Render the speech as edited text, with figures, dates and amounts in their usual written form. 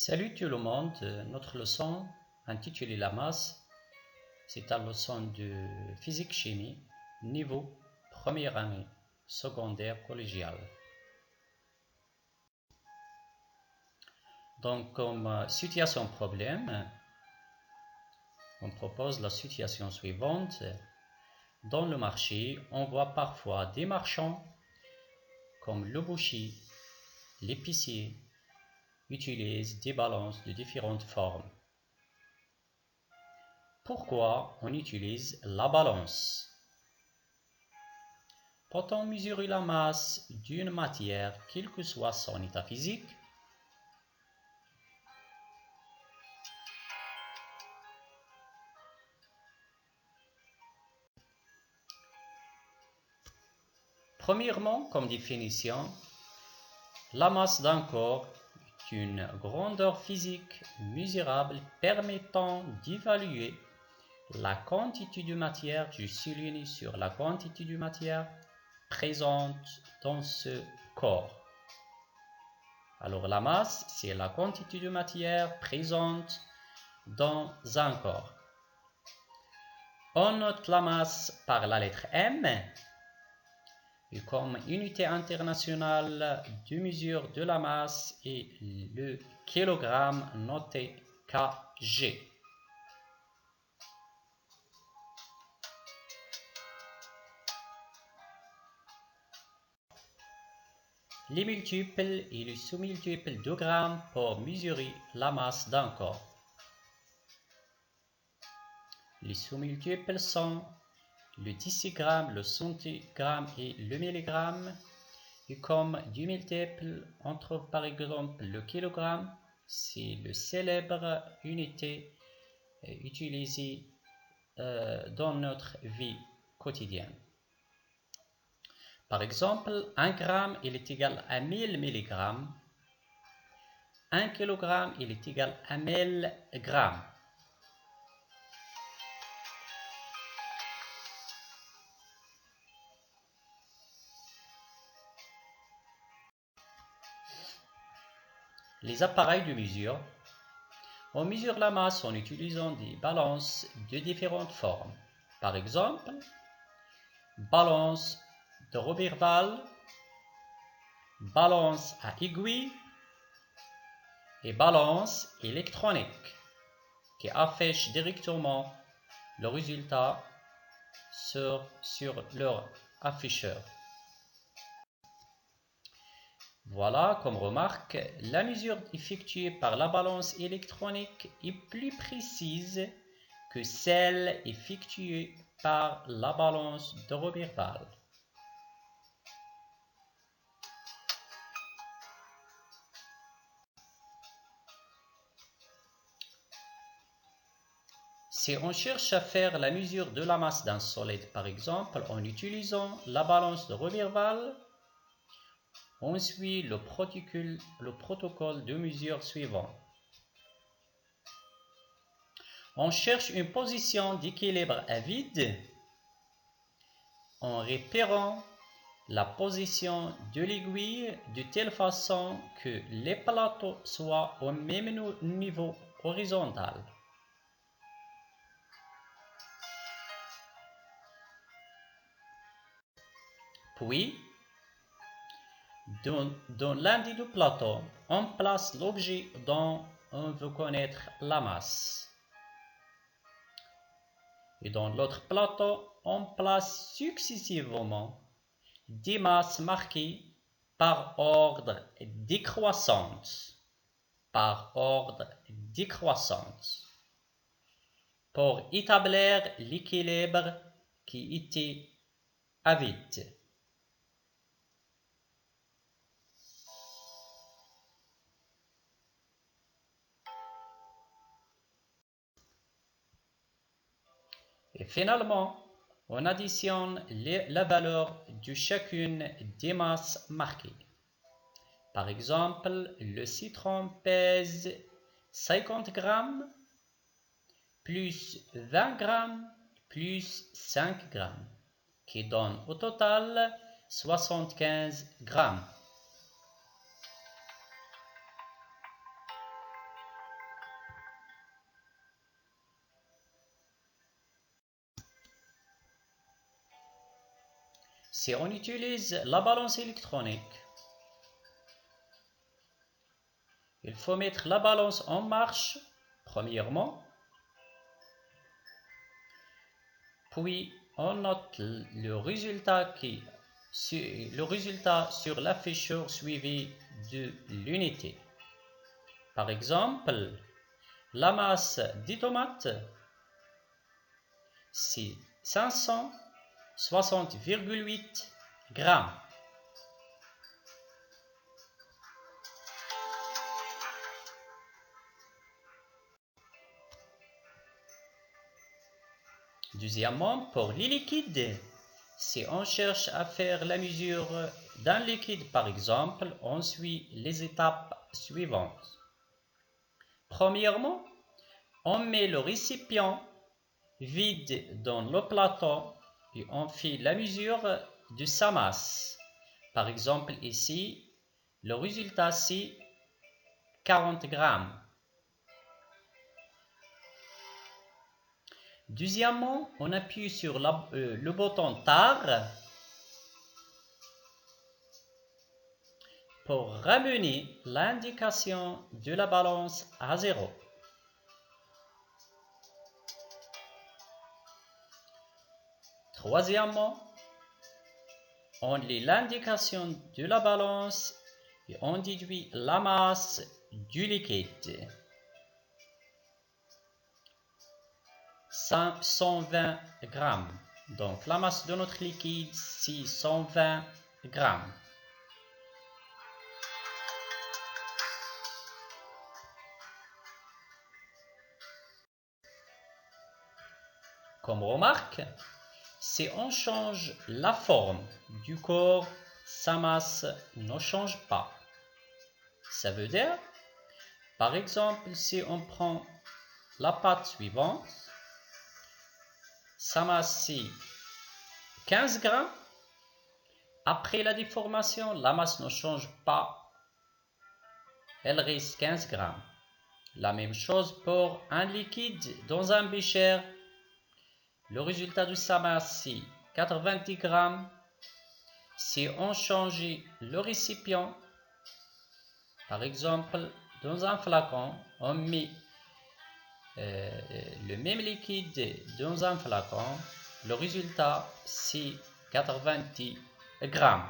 Salut tout le monde, notre leçon intitulée La masse, c'est la leçon de physique-chimie, niveau première année, secondaire collégiale. Donc comme situation problème, on propose la situation suivante. Dans le marché, on voit parfois des marchands comme le boucher, l'épicier, utilisent des balances de différentes formes. Pourquoi on utilise la balance? Peut-on mesurer la masse d'une matière, quel que soit son état physique? Premièrement, comme définition, la masse d'un corps est une grandeur physique mesurable permettant d'évaluer la quantité de matière soulignée sur la quantité de matière présente dans ce corps. Alors la masse, c'est la quantité de matière présente dans un corps. On note la masse par la lettre M et comme unité internationale de mesure de la masse est le kilogramme noté kg. Les multiples et les sous-multiples de grammes pour mesurer la masse d'un corps. Les sous-multiples sont le décigramme, le centigramme et le milligramme. Et comme du multiple, on trouve par exemple le kilogramme, c'est le célèbre unité utilisée dans notre vie quotidienne. Par exemple, 1 gramme il est égal à 1000 mg. 1 kg il est égal à 1000 grammes. Les appareils de mesure. On mesure la masse en utilisant des balances de différentes formes. Par exemple, balance de Roberval, balance à aiguille et balance électronique qui affiche directement le résultat sur leur afficheur. Voilà, comme remarque, la mesure effectuée par la balance électronique est plus précise que celle effectuée par la balance de Roberval. Si on cherche à faire la mesure de la masse d'un solide, par exemple, en utilisant la balance de Roberval, on suit le protocole de mesure suivant. On cherche une position d'équilibre à vide en repérant la position de l'aiguille de telle façon que les plateaux soient au même niveau horizontal. Puis, dans l'un des deux plateaux, on place l'objet dont on veut connaître la masse. Et dans l'autre plateau, on place successivement des masses marquées par ordre décroissant. Pour établir l'équilibre qui était à vide. Et finalement, on additionne la valeur de chacune des masses marquées. Par exemple, le citron pèse 50 grammes plus 20 grammes plus 5 grammes, qui donne au total 75 grammes. Si on utilise la balance électronique, il faut mettre la balance en marche, premièrement, puis on note le résultat sur l'afficheur suivi de l'unité. Par exemple, la masse des tomates, c'est 560,8 grammes. Deuxièmement, pour les liquides, si on cherche à faire la mesure d'un liquide, par exemple, on suit les étapes suivantes. Premièrement, on met le récipient vide dans le plateau et on fait la mesure de sa masse. Par exemple, ici, le résultat c'est 40 grammes. Deuxièmement, on appuie sur le bouton TAR pour ramener l'indication de la balance à 0. Troisièmement, on lit l'indication de la balance et on déduit la masse du liquide. 120 grammes. Donc la masse de notre liquide, c'est 120 grammes. Comme remarque, si on change la forme du corps, sa masse ne change pas. Ça veut dire, par exemple, si on prend la pâte suivante, sa masse c'est 15 grammes. Après la déformation, la masse ne change pas. Elle reste 15 grammes. La même chose pour un liquide dans un bécher. Le résultat de sa masse c'est 90 grammes. Si on change le récipient, par exemple, dans un flacon, on met le même liquide dans un flacon, le résultat c'est 90 grammes.